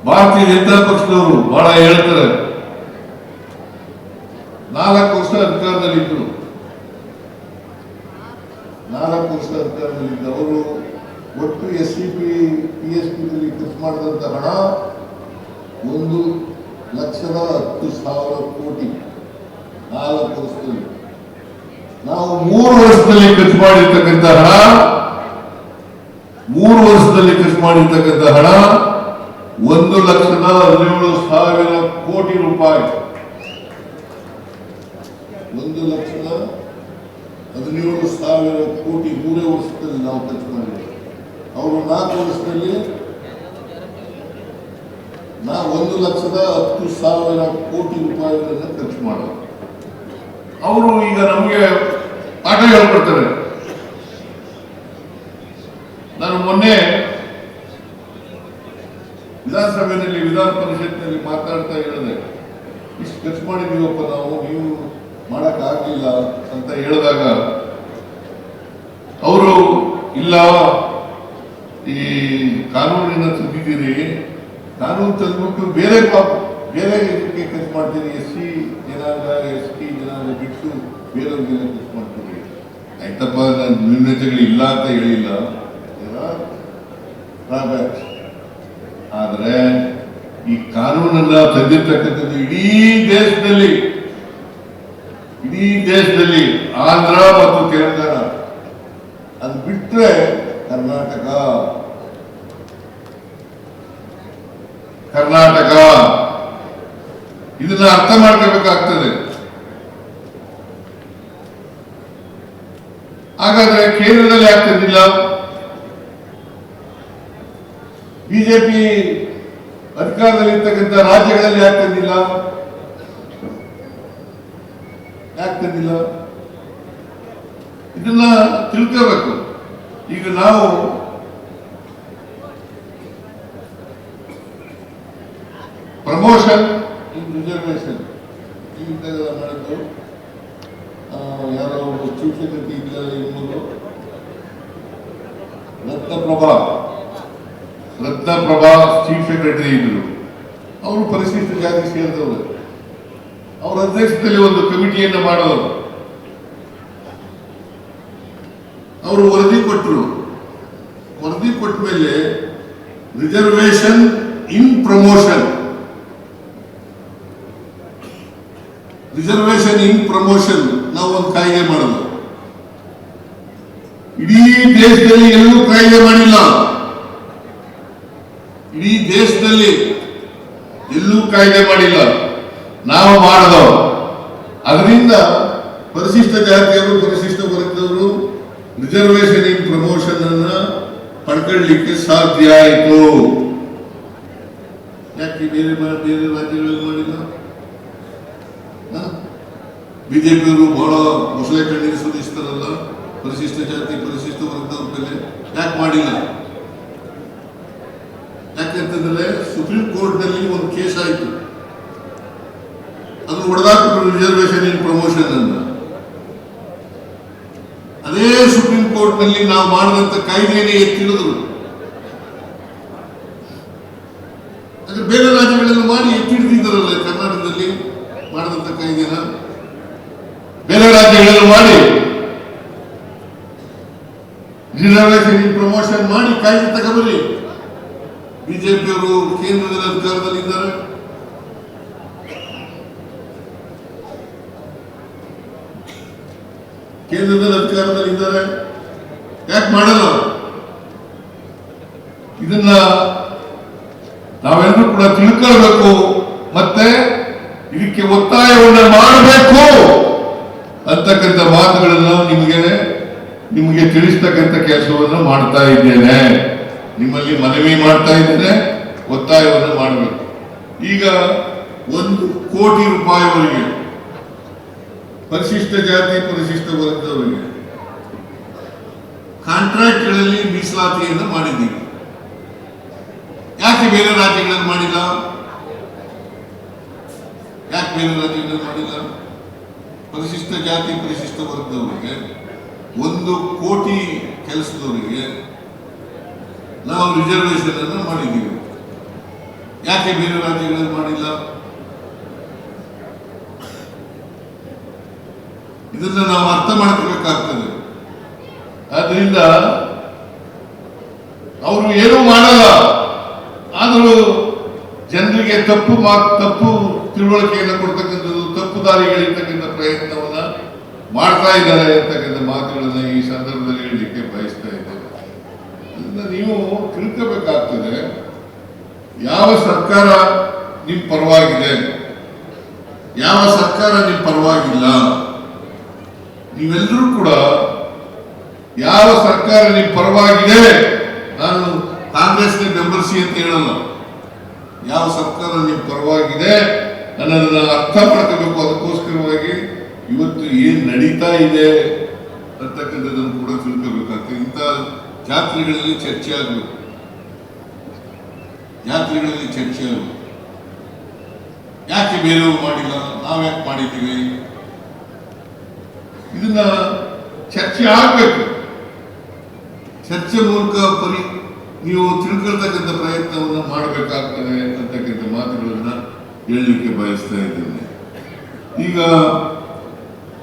ಭಾರತೀಯ ಜನತಾ ಪಕ್ಷದವರು ಬಹಳ ಹೇಳ್ತಾರೆ, 4 ವರ್ಷ ಅಧಿಕಾರದಲ್ಲಿದ್ದರು. 4 ವರ್ಷ ಅಧಿಕಾರದಲ್ಲಿದ್ದವರು ಒಟ್ಟು SCP PSP ಖರ್ಚು ಮಾಡಿದಂತ ಹಣ 1,10,10,000 ಕೋಟಿ 4 ವರ್ಷದಲ್ಲಿ. ನಾವು 3 ವರ್ಷದಲ್ಲಿ ಖರ್ಚು ಮಾಡಿರ್ತಕ್ಕಂಥ ಹಣ 1,17,000 ಕೋಟಿ ರೂಪಾಯಿ. 1,17,000 ಕೋಟಿ 3 ವರ್ಷದಲ್ಲಿ ನಾವು ಖರ್ಚು ಮಾಡಿದ್ದೇವೆ. ಅವರು 4 ವರ್ಷದಲ್ಲಿ 1,10,000 ಕೋಟಿ ರೂಪಾಯಿಗಳನ್ನು ಖರ್ಚು ಮಾಡೋದು. ಅವರು ಈಗ ನಮಗೆ ಪಾಠ ಹೇಳ್ಕೊಡ್ತಾರೆ. ನಾನು ಮೊನ್ನೆ ವಿಧಾನಸಭೆಯಲ್ಲಿ ವಿಧಾನ ಪರಿಷತ್ನಲ್ಲಿ ಮಾತಾಡ್ತಾ ಹೇಳಿದೆ, ಇಷ್ಟು ಖರ್ಚು ಮಾಡಿದೀವಪ್ಪ ನಾವು, ನೀವು ಮಾಡಕ್ಕಾಗಲಿಲ್ಲ ಅಂತ ಹೇಳಿದಾಗ ಅವರು ಇಲ್ಲ, ಈ ಕಾನೂನಿನ ತಂದಿದ್ದೀರಿ, ಕಾನೂನು ತಂದ್ಬಿಟ್ಟು ಬೇರೆ ಇದಕ್ಕೆ ಖರ್ಚು ಮಾಡ್ತೀರಿ, SC ಜನಾಂಗ ST ಜನಾಂಗ ಬಿಟ್ಟು ಬೇರೆಯವ್ರಿಗೆಲ್ಲ ಖರ್ಚು ಮಾಡ್ತೀರಿ. ಆಯ್ತಪ್ಪ, ನಾನು ನ್ಯೂನತೆಗಳು ಇಲ್ಲ ಅಂತ ಹೇಳಿಲ್ಲ, ಆದ್ರೆ ಈ ಕಾನೂನನ್ನ ತಂದಿರ್ತಕ್ಕಂಥದ್ದು ಇಡೀ ದೇಶದಲ್ಲಿ ಆಂಧ್ರ ಮತ್ತು ತೆಲಂಗಾಣ, ಅದು ಬಿಟ್ರೆ ಕರ್ನಾಟಕ ಇದನ್ನ ಅರ್ಥ ಮಾಡ್ಕೋಬೇಕಾಗ್ತದೆ. ಹಾಗಾದ್ರೆ ಕೇಂದ್ರದಲ್ಲಿ ಯಾಕೆ ತಂದಿಲ್ಲ? ಬಿಜೆಪಿ ಅಧಿಕಾರದಲ್ಲಿರ್ತಕ್ಕಂಥ ರಾಜ್ಯಗಳಲ್ಲಿ ಯಾಕೆ ತಂದಿಲ್ಲ? ಇದನ್ನ ತಿಳ್ಕೋಬೇಕು. ಈಗ ನಾವು ಪ್ರಮೋಷನ್ ರಿಸರ್ವೇಶನ್ ಮಾಡಿದ್ದು ಯಾರೋ ಚೀಫ್ ಸೆಕ್ರೆಟರಿ ಎಂಬುದು ರತ್ನಪ್ರಭಾ ಚೀಫ್ ಸೆಕ್ರೆಟರಿ ಇದ್ರು. ಅವರು ಪರಿಶಿಷ್ಟ ಜಾತಿ ಸೇರಿದವರು. ಅವರ ಅಧ್ಯಕ್ಷತೆಯಲ್ಲಿ ಒಂದು ಕಮಿಟಿಯನ್ನು ಮಾಡೋರು. ಅವರು ವರದಿ ಕೊಟ್ಟರು. ವರದಿ ಕೊಟ್ಟ ಮೇಲೆ ರಿಸರ್ವೇಶನ್ ಇನ್ ಪ್ರಮೋಷನ್ ನಾವು ಒಂದು ಕಾಯ್ದೆ ಮಾಡೋದು. ಇಡೀ ದೇಶದಲ್ಲಿ ಎಲ್ಲೂ ಕಾಯ್ದೆ ಮಾಡಿಲ್ಲ. ನಾವು ಮಾಡಿದವು. ಅದರಿಂದ ಪರಿಶಿಷ್ಟ ಜಾತಿಯವರು, ಪರಿಶಿಷ್ಟ ವರ್ಗದವರು ರಿಸರ್ವೇಶನ್ ಇನ್ ಪ್ರಮೋಷನ್ ಅನ್ನ ಪಡ್ಕೊಳ್ಳಿಕ್ಕೆ ಸಾಧ್ಯ ಆಯಿತು. ಯಾಕೆ ಬೇರೆ ರಾಜ್ಯಗಳಲ್ಲಿ ಮಾಡಿಲ್ಲ? ಬಿಜೆಪಿಯವರು ಬಹಳ ಮೊಸಳೆ ಕಣ್ಣಿಗೆ ಸುರಿಸ್ತಾರಲ್ಲ ಪರಿಶಿಷ್ಟ ಜಾತಿ ಪರಿಶಿಷ್ಟ ವರ್ಗದವ್ರ ಮೇಲೆ. ಯಾಕೆ ಮಾಡಿಲ್ಲ? ಯಾಕೆಂತಂದ್ರೆ ಸುಪ್ರೀಂ ಕೋರ್ಟ್ ನಲ್ಲಿ ಒಂದು ಕೇಸ್ ಆಯಿತು, ಅದನ್ನು ಹೊಡೆದಾಕಿದ್ರು ರಿಸರ್ವೇಶನ್ ಇನ್ ಪ್ರಮೋಷನ್ ಅನ್ನ. ಅದೇ ಸುಪ್ರೀಂ ಕೋರ್ಟ್ ನಲ್ಲಿ ನಾವು ಮಾಡಿದಂತ ಕಾಯ್ದೆಯನ್ನೇ ಎತ್ತಿಡಿದ್ರು. ಅಂದ್ರೆ ಬೇರೆ ರಾಜ್ಯಗಳಲ್ಲಿ ಮಾಡಿ ಎತ್ತಿಡ್ತಿದ್ದಾರಲ್ಲ, ಕರ್ನಾಟಕದಲ್ಲಿ ಮಾಡಿದಂತ ಕಾಯ್ದೆನ ಬೇರೆ ರಾಜ್ಯಗಳಲ್ಲಿ ಮಾಡಿ ರಿಸರ್ವೇಶನ್ ಇನ್ ಪ್ರಮೋಷನ್ ಮಾಡಿ ಕಾಯ್ದೆ ತಗೊಬರಿ. ಬಿಜೆಪಿಯವರು ಕೇಂದ್ರದಲ್ಲಿ ಅಧಿಕಾರದಲ್ಲಿದ್ದಾರೆ. ಯಾಕೆ ಮಾಡಲ್ಲ? ಇದನ್ನ ನಾವೆಲ್ಲರೂ ಕೂಡ ತಿಳ್ಕೊಳ್ಬೇಕು, ಮತ್ತೆ ಇದಕ್ಕೆ ಒತ್ತಾಯವನ್ನು ಮಾಡಬೇಕು ಅಂತಕ್ಕಂಥ ಮಾತುಗಳನ್ನು ನಿಮಗೆ ತಿಳಿಸ್ತಕ್ಕಂಥ ಕೆಲಸವನ್ನು ಮಾಡ್ತಾ ಇದ್ದೇನೆ. ನಿಮ್ಮಲ್ಲಿ ಮನವಿ ಮಾಡ್ತಾ ಇದ್ದೇನೆ, ಒತ್ತಾಯವನ್ನು ಮಾಡಬೇಕು. ಈಗ 1 ಕೋಟಿ ರೂಪಾಯಿವರೆಗೆ ಪರಿಶಿಷ್ಟ ಜಾತಿ ಪರಿಶಿಷ್ಟ ವರ್ಗದವರಿಗೆ ಕಾಂಟ್ರಾಕ್ಟ್ಗಳಲ್ಲಿ ಮೀಸಲಾತಿಯನ್ನು ಮಾಡಿದ್ದೀವಿ. ಯಾಕೆ ಬೇರೆ ರಾಜ್ಯಗಳಲ್ಲಿ ಮಾಡಿಲ್ಲ? ಪರಿಶಿಷ್ಟ ಜಾತಿ ಪರಿಶಿಷ್ಟ ವರ್ಗದವರಿಗೆ 1 ಕೋಟಿ ಕೆಲಸದವರಿಗೆ ನಾವು ರಿಸರ್ವೇಶನ್ ಅನ್ನು ಮಾಡಿದ್ದೀವಿ. ಯಾಕೆ ಬೇರೆ ರಾಜ್ಯಗಳಲ್ಲಿ ಮಾಡಿಲ್ಲ? ಇದನ್ನ ನಾವು ಅರ್ಥ ಮಾಡ್ಕೋಬೇಕಾಗ್ತದೆ. ಆದ್ರಿಂದ ಅವರು ಏನೂ ಮಾಡಲ್ಲ, ಆದರೂ ಜನರಿಗೆ ತಪ್ಪು ತಿಳುವಳಿಕೆಯನ್ನು ಕೊಡ್ತಕ್ಕಂಥದ್ದು, ತಪ್ಪು ದಾರಿಗಳಿರ್ತಕ್ಕಂಥ ಪ್ರಯತ್ನವನ್ನ ಮಾಡ್ತಾ ಇದ್ದಾರೆ ಅಂತಕ್ಕಂಥ ಮಾತುಗಳನ್ನ ಈ ಸಂದರ್ಭದಲ್ಲಿ ಹೇಳಲಿಕ್ಕೆ ಬಯಸ್ತಾ ಇದ್ದೇನೆ. ಅದನ್ನ ನೀವು ತಿಳ್ಕೋಬೇಕಾಗ್ತದೆ. ಯಾವ ಸರ್ಕಾರ ನಿಮ್ ಪರವಾಗಿದೆ, ಯಾವ ಸರ್ಕಾರ ನಿಮ್ ಪರವಾಗಿಲ್ಲ. ನೀವೆಲ್ಲರೂ ಕೂಡ ಯಾವ ಸರ್ಕಾರ ನಿಮ್ ಪರವಾಗಿದೆ, ನಾನು ಕಾಂಗ್ರೆಸ್ಗೆ ಬೆಂಬಲಿಸಿ ಅಂತ ಹೇಳಲ್ಲ, ಯಾವ ಸರ್ಕಾರ ನಿಮ್ ಪರವಾಗಿದೆ ಅನ್ನೋದನ್ನ ಅರ್ಥ ಮಾಡ್ಕೋಬೇಕು. ಅದಕ್ಕೋಸ್ಕರವಾಗಿ ಇವತ್ತು ಏನ್ ನಡೀತಾ ಇದೆ ಅಂತಕ್ಕಂಥದ್ದನ್ನು ಕೂಡ ತಿಳ್ಕೋಬೇಕಾಗ್ತದೆ. ಇಂಥ ಜಾತ್ರೆಗಳಲ್ಲಿ ಚರ್ಚೆ ಆಗಬೇಕು, ಜಾತ್ರೆಗಳಲ್ಲಿ ಚರ್ಚೆ ಆಗಬೇಕು. ಯಾಕೆ ಬೇರೆಯವರು ಮಾಡಿಲ್ಲ, ನಾವ್ಯಾಕೆ ಮಾಡಿದ್ದೀವಿ, ಇದನ್ನ ಚರ್ಚೆ ಆಗ್ಬೇಕು. ಚರ್ಚೆ ಮೂಲಕ ನೀವು ತಿಳ್ಕೊಳ್ತಕ್ಕಂಥ ಪ್ರಯತ್ನವನ್ನು ಮಾಡಬೇಕಾಗ್ತದೆ ಅಂತಕ್ಕಂಥ ಮಾತುಗಳನ್ನ ಹೇಳಲಿಕ್ಕೆ ಬಯಸ್ತಾ ಇದ್ದೇನೆ. ಈಗ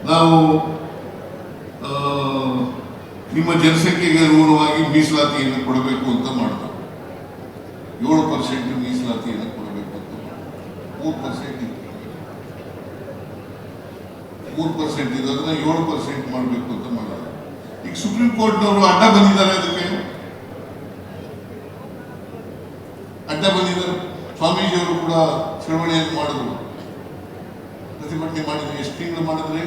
ನಾವು ನಿಮ್ಮ ಜನಸಂಖ್ಯೆಗೆ ಅನುಗುಣವಾಗಿ ಮೀಸಲಾತಿಯನ್ನು ಕೊಡಬೇಕು ಅಂತ ಮಾಡ್ತಾರೆ. 7% ಮೀಸಲಾತಿಯನ್ನು ಕೊಡಬೇಕು ಅಂತ 3% ಇದೆ, ಅದನ್ನ 7% ಮಾಡಬೇಕು ಅಂತ ಮಾಡಿದ್ದಾರೆ. ಈಗ ಸುಪ್ರೀಂ ಕೋರ್ಟ್ನವರು ಅಡ್ಡ ಬಂದಿದ್ದಾರೆ, ಅದಕ್ಕೆ ಅಡ್ಡ ಬಂದಿದ್ದಾರೆ. ಸ್ವಾಮೀಜಿಯವರು ಕೂಡ ಚಳವಳಿಯನ್ನು ಮಾಡಿದ್ರು, ಪ್ರತಿಭಟನೆ ಮಾಡಿದ್ರು. ಎಷ್ಟು ತಿಂಗಳು ಮಾಡಿದ್ರೆ?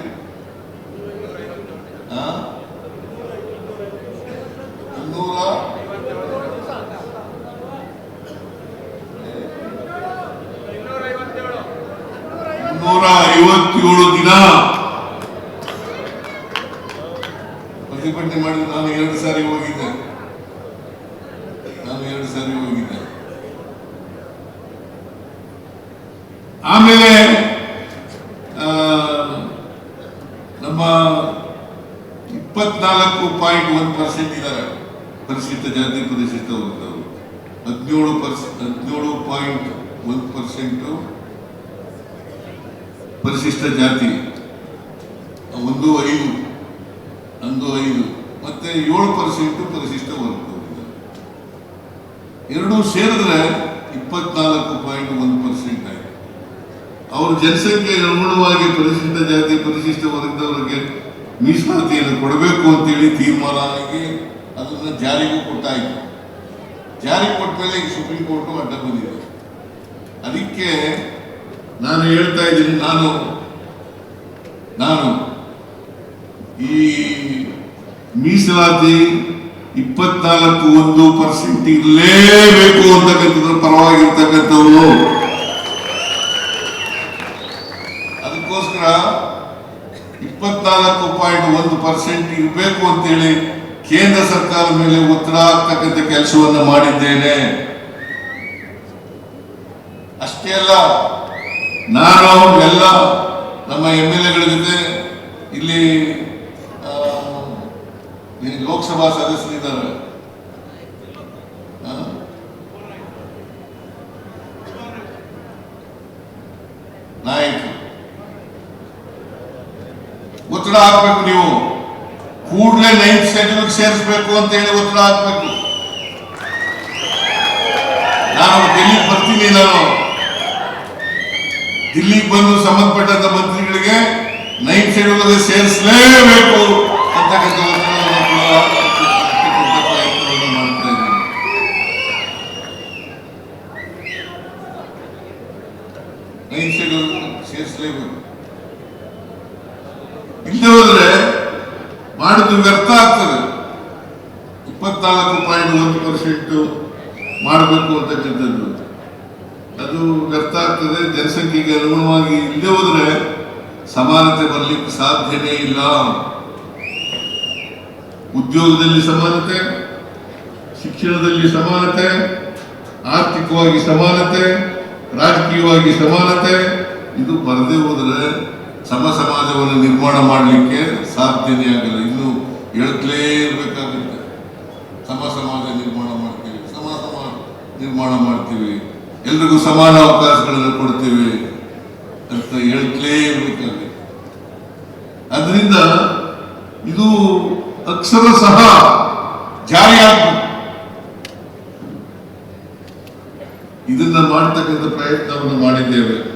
257 ದಿನ ಪ್ರತಿಭಟನೆ ಮಾಡಿದ್ರು. ನಾನು 2 ಸಾರಿ ಹೋಗಿದ್ದೆ. ಆಮೇಲೆ ನಮ್ಮ 24.1% ಇದ್ದಾರೆ ಪರಿಶಿಷ್ಟ ಜಾತಿ ಪರಿಶಿಷ್ಟ ವರ್ಗದವರು. 17.1% ಪರಿಶಿಷ್ಟ ಜಾತಿ, 1.5 ಮತ್ತೆ 7% ಪರಿಶಿಷ್ಟ ವರ್ಗದವರಿದ್ದಾರೆ. ಎರಡೂ ಸೇರಿದ್ರೆ 24.1% ಆಗಿದೆ. ಅವರು ಜನಸಂಖ್ಯೆಗೆ ಅನುಗುಣವಾಗಿ ಪರಿಶಿಷ್ಟ ಜಾತಿ ಪರಿಶಿಷ್ಟ ವರ್ಗದವರಿಗೆ ಮೀಸಲಾತಿಯನ್ನು ಕೊಡಬೇಕು ಅಂತೇಳಿ ತೀರ್ಮಾನ ಆಗಿ ಅದನ್ನ ಜಾರಿಗೂ ಕೊಟ್ಟಾಯಿತು. ಜಾರಿಗೆ ಕೊಟ್ಟ ಮೇಲೆ ಈಗ ಸುಪ್ರೀಂ ಕೋರ್ಟ್ ಅಡ್ಡ ಬಂದಿದೆ. ಅದಕ್ಕೆ ನಾನು ಹೇಳ್ತಾ ಇದ್ದೀನಿ, ನಾನು ಈ ಮೀಸಲಾತಿ 24.1% ಇರಲೇಬೇಕು ಅಂತಕ್ಕಂಥದ್ರ ಪರವಾಗಿರ್ತಕ್ಕಂಥವ್ರು. ಅದಕ್ಕೋಸ್ಕರ 24.1% ಇರಬೇಕು ಅಂತೇಳಿ ಕೇಂದ್ರ ಸರ್ಕಾರದ ಮೇಲೆ ಒತ್ತಡ ಆಗ್ತಕ್ಕಂಥ ಕೆಲಸವನ್ನು ಮಾಡಿದ್ದೇನೆ. ಅಷ್ಟೇ ಅಲ್ಲ, ನಾನು ಎಲ್ಲ ನಮ್ಮ MLA-ಗಳ ಜೊತೆ ಇಲ್ಲಿ ಲೋಕಸಭಾ ಸದಸ್ಯರಿದ್ದಾರೆ, ನಾಯಕರು, ಒತ್ತಡ ಹಾಕ್ಬೇಕು. ನೀವು ಕೂಡಲೇ 9th ಶೆಡ್ಯೂಲ್ ಸೇರಿಸಬೇಕು ಅಂತ ಹೇಳಿ ಒತ್ತಡ ಹಾಕ್ಬೇಕು. ನಾನು ಡೆಲ್ಲಿಗೆ ಬರ್ತೀನಿ, ದಿಲ್ಲಿಗೆ ಬಂದು ಸಂಬಂಧಪಟ್ಟಂತ ಮಂತ್ರಿಗಳಿಗೆ 9th ಶೆಡ್ಯೂಲ್ ಸೇರಿಸಲೇಬೇಕು ಅಂತಕ್ಕಂಥ ಪ್ರಯತ್ನವನ್ನು ಮಾಡ್ತಾ ಇದ್ದೀನಿ. 9th schedule ಸೇರಿಸಲೇಬೇಕು. ಇಲ್ಲದೆ ಹೋದ್ರೆ ಮಾಡಿದ್ದು ವ್ಯರ್ಥ ಆಗ್ತದೆ. 24.1% ಮಾಡಬೇಕು ಅಂತಕ್ಕಂಥದ್ದು ಅದು ವ್ಯರ್ಥ ಆಗ್ತದೆ. ಜನಸಂಖ್ಯೆಗೆ ಅನುಗುಣವಾಗಿ ಇಲ್ಲದೆ ಹೋದ್ರೆ ಸಮಾನತೆ ಬರಲಿಕ್ಕೆ ಸಾಧ್ಯನೇ ಇಲ್ಲ. ಉದ್ಯೋಗದಲ್ಲಿ ಸಮಾನತೆ, ಶಿಕ್ಷಣದಲ್ಲಿ ಸಮಾನತೆ, ಆರ್ಥಿಕವಾಗಿ ಸಮಾನತೆ, ರಾಜಕೀಯವಾಗಿ ಸಮಾನತೆ, ಇದು ಬರದೇ ಹೋದರೆ ಸಮಾಜವನ್ನು ನಿರ್ಮಾಣ ಮಾಡಲಿಕ್ಕೆ ಸಾಧ್ಯನೇ ಆಗಲ್ಲ. ಇನ್ನು ಹೇಳ್ತಲೇ ಇರಬೇಕಾಗುತ್ತೆ. ಸಮಾಜ ನಿರ್ಮಾಣ ಮಾಡ್ತೀವಿ, ನಿರ್ಮಾಣ ಮಾಡ್ತೀವಿ. ಎಲ್ರಿಗೂ ಸಮಾನ ಅವಕಾಶಗಳನ್ನು ಕೊಡ್ತೇವೆ ಅಂತ ಹೇಳ್ತಲೇ ಇರಬೇಕಲ್ಲಿ. ಅದರಿಂದ ಇದು ಅಕ್ಷರ ಸಹ ಜಾರಿಯಾಗಬೇಕು. ಇದನ್ನ ಮಾಡತಕ್ಕಂಥ ಪ್ರಯತ್ನವನ್ನು ಮಾಡಿದ್ದೇವೆ.